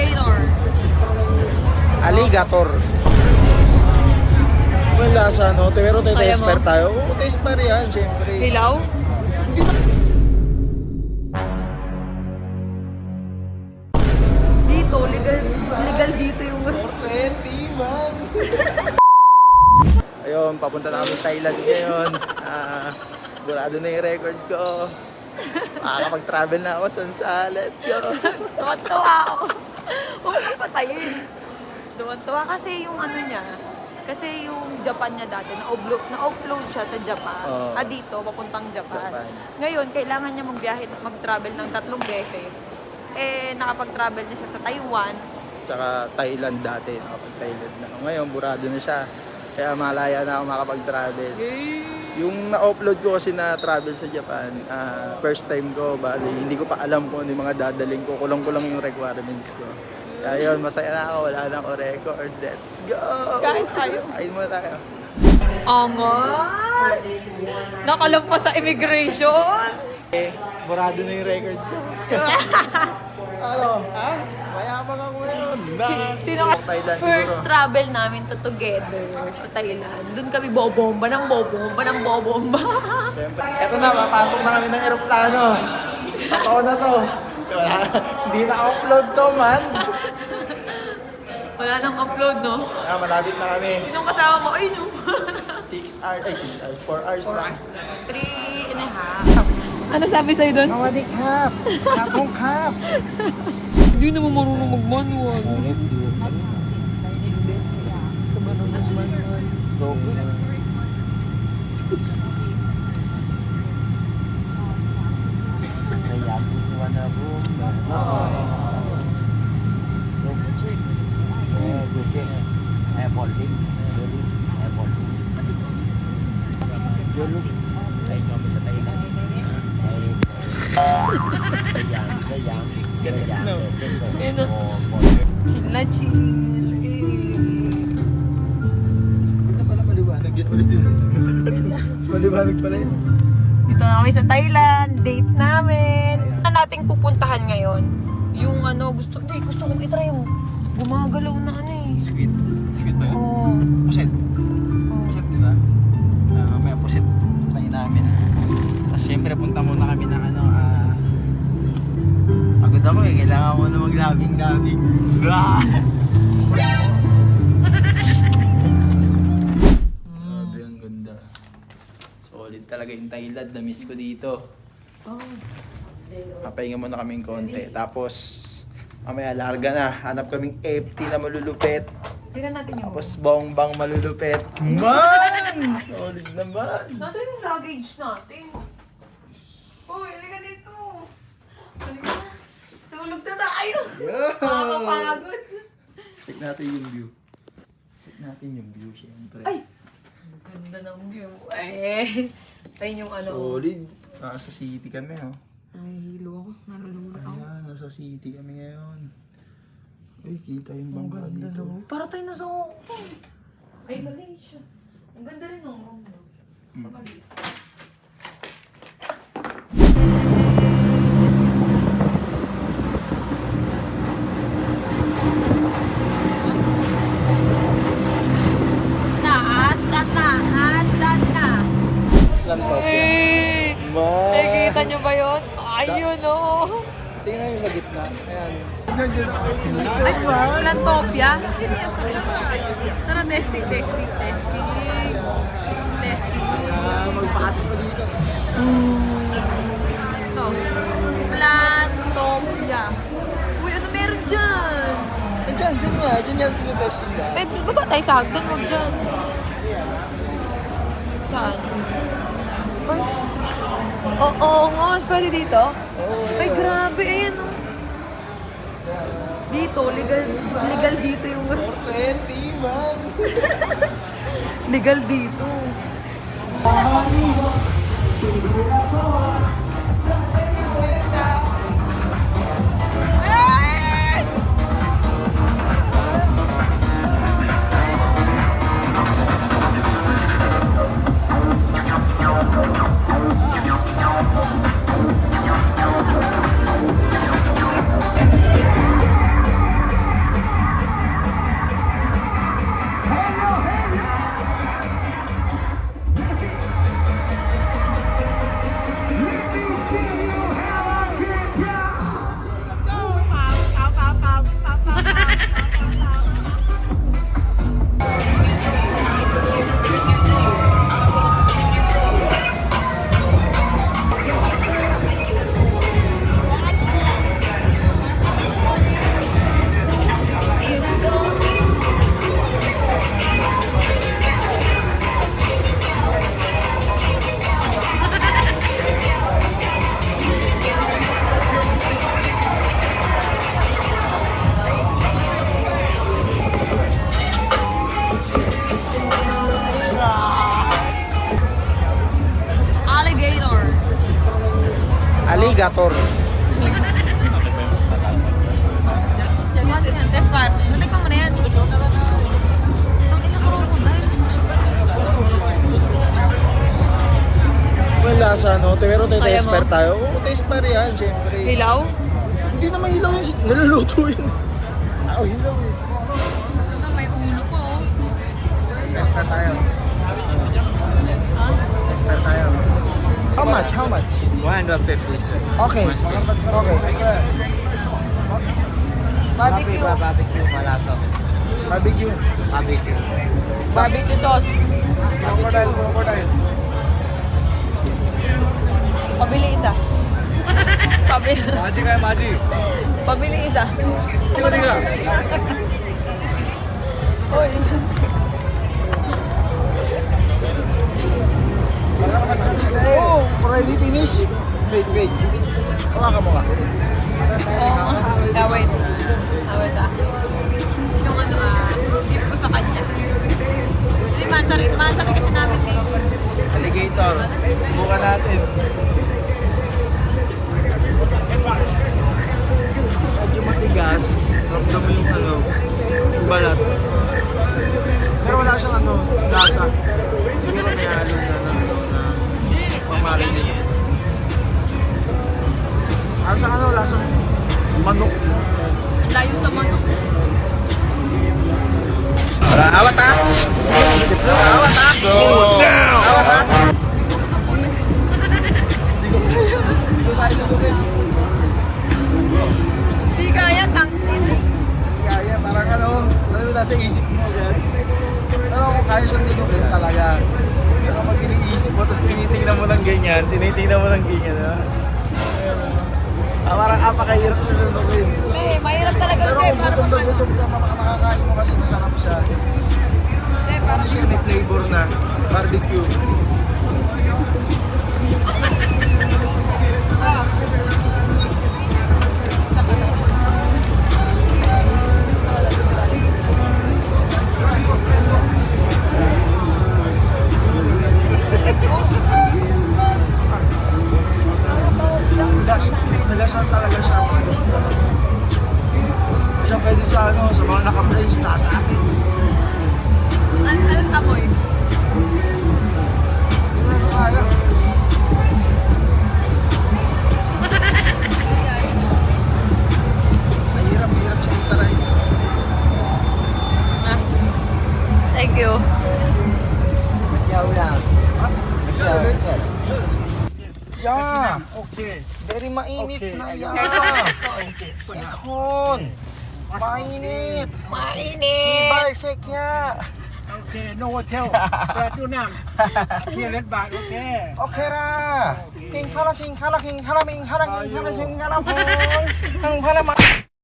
Alligator. Alligator. Wala sa no, pero Kaya mo? tayo tayo. Oo, taste pa rin yan, syempre. Hilaw? Dito, legal dito yung... 20 man. Ayun, papunta na kami Thailand ngayon. Burado na yung record ko. Makakapag-travel na ako sa let's go. Tuwan-tuwa ako. Huwag ka patayin. Tuwan-tuwa kasi yung ano niya, kasi yung Japan niya dati, na-upload siya sa Japan. Oo. Dito, papuntang Japan. Japan. Ngayon, kailangan niya mag-travel ng 3 beses. Nakapag-travel na siya sa Taiwan. Tsaka Thailand dati, nakapag-Thailand na. Ngayon, burado na siya. Kaya malaya na ako makapag-travel. Yung na-upload ko kasi na travel sa Japan, first time ko, bali, hindi ko pa alam kung ano yung mga dadaling ko. Kulang-kulang yung requirements ko. Kaya yun, masaya na ako, wala na ako record. Let's go! Kain tayo. Kain muna tayo. Angas! Nakalampas sa immigration! Burado na yung record ko. Ano? Ha? Mayabang ako ngayon. Sino ka? Thailand First siguro. travel namin to together sa Thailand. Doon kami bobomba ng bobomba. Siyempre. Eto na, papasok na kami ng eroplano. Totoo na to. Hindi na-upload to, man. Wala nang upload, no? Malapit na kami. Sinong kasama mo? Ayun yung 6 hours, 4 hours na. 3.5. Ano sabi sa'yo doon? Mawadik hap! Kapong hap! Hindi naman marunong mag-manual. Chill na chill. Ito pala maliwanag yun ulit yun. Mas maliwanag pala yun. Dito na kami sa Thailand. Date namin. Ano nating pupuntahan ngayon? Yung gusto kong itry yung gumagalaw na ano eh. Squid. Squid ba yun? Oo. Puset. Puset, di ba? Mamaya puset. Tayo namin. Tapos syempre punta muna kami ng pagod ako eh. Kailangan mo na maglabing-labing. Grabe, ang ganda. Solid talaga yung Thailand. Na-miss ko dito. Papahinga muna kaming konti. Tapos, mamaya larga na. Hanap kaming FT na malulupit. Tignan natin yung... Tapos bongbang malulupit. Man! Solid naman! Nasa yung luggage natin? Uy, halika dito. Halika. Tulog na tayo. Nakakapagod. Check natin yung view. Check natin yung view, siyempre. Ay! Maganda ng view. Ayun yung Solid. Nasa city kami, oh. Nahihilo ako. Nalulula ako. Ayan, nasa city kami ngayon. Ay, kita yung Ang bangka ganda dito. naman. Para tayo nasa Hong Kong. Ay, Malaysia. Ang ganda rin ng room, no? Pamali. Naasan na. Lang to. Man! Nakikita niyo ba yun? Ayun, oh! Tingnan yung sa gitna. Ayan. Ay, Plantopia? Tara, testing. Magpasok pa dito. Ito. Plantopia. Uy, ano meron dyan? Diyan yan tinitesting na. Di ba tayo sa hagdan? Huwag dyan. Saan? Ay. Oo nga, pwede dito? Ay, grabe, ayan oh. Dito, legal dito yung... 20 man! Legal dito. ventilator. Yan, ano yan? Test pan. Natikman mo na yan. Ang ina crocodile. Well, lasa, no? Pero Kaya test mo? pair tayo. Oo, test pair yan, syempre. Hilaw? Hindi naman hilaw yun. Naluluto yun. Hilaw eh. Ano, may ulo pa oh. Test pair tayo. Ha? Test pair tayo. How much? How much? 150, sir. Okay. Okay. Barbecue. Barbecue, malasa. Barbecue. Barbecue. Barbecue sauce. Crocodile. Pabili isa. Pabili. Maji kaya maji. Pabili isa. Oy. Oh, already finish? Wait. Hawakan mo ka. Oo. Wait. Wait ah. Yung ano gift ko sa kanya. Mansari kasi namin eh. Alligator. Subukan natin. Medyo matigas. Ramdam mo yung yung balat. Pero wala siyang lasa. Siguro may halo na pamarinig. Ano sa lasang manok. Ang layo sa manok. Awat ha! Awat ha! Awat ha! Di kaya tangin. Kaya parang nasa isip mo yan. Pero kung kaya siyang dinukin talaga. Pero pag iniisip mo, tapos tinitingnan mo ng ganyan, parang apakahirap na dinukin. Mahirap talaga Pero siya. kung gutom na gutom ka, makakakain mo kasi masarap siya. Parang siya may flavor na barbecue. Nalasan talaga siya. Siya pwede sa mga naka-brace na sa atin. Anong tamoy? Mahirap siya itaray. Thank you. Yeah. Okay. Very mainit na yan. Ekon. Mainit. Sibarsek niya. Okay, no hotel. Ratu nam. Kielet baht, okay. Okay ra. King pala sing hala king hala ming hala king hala sing hala pong. Ang hala ma.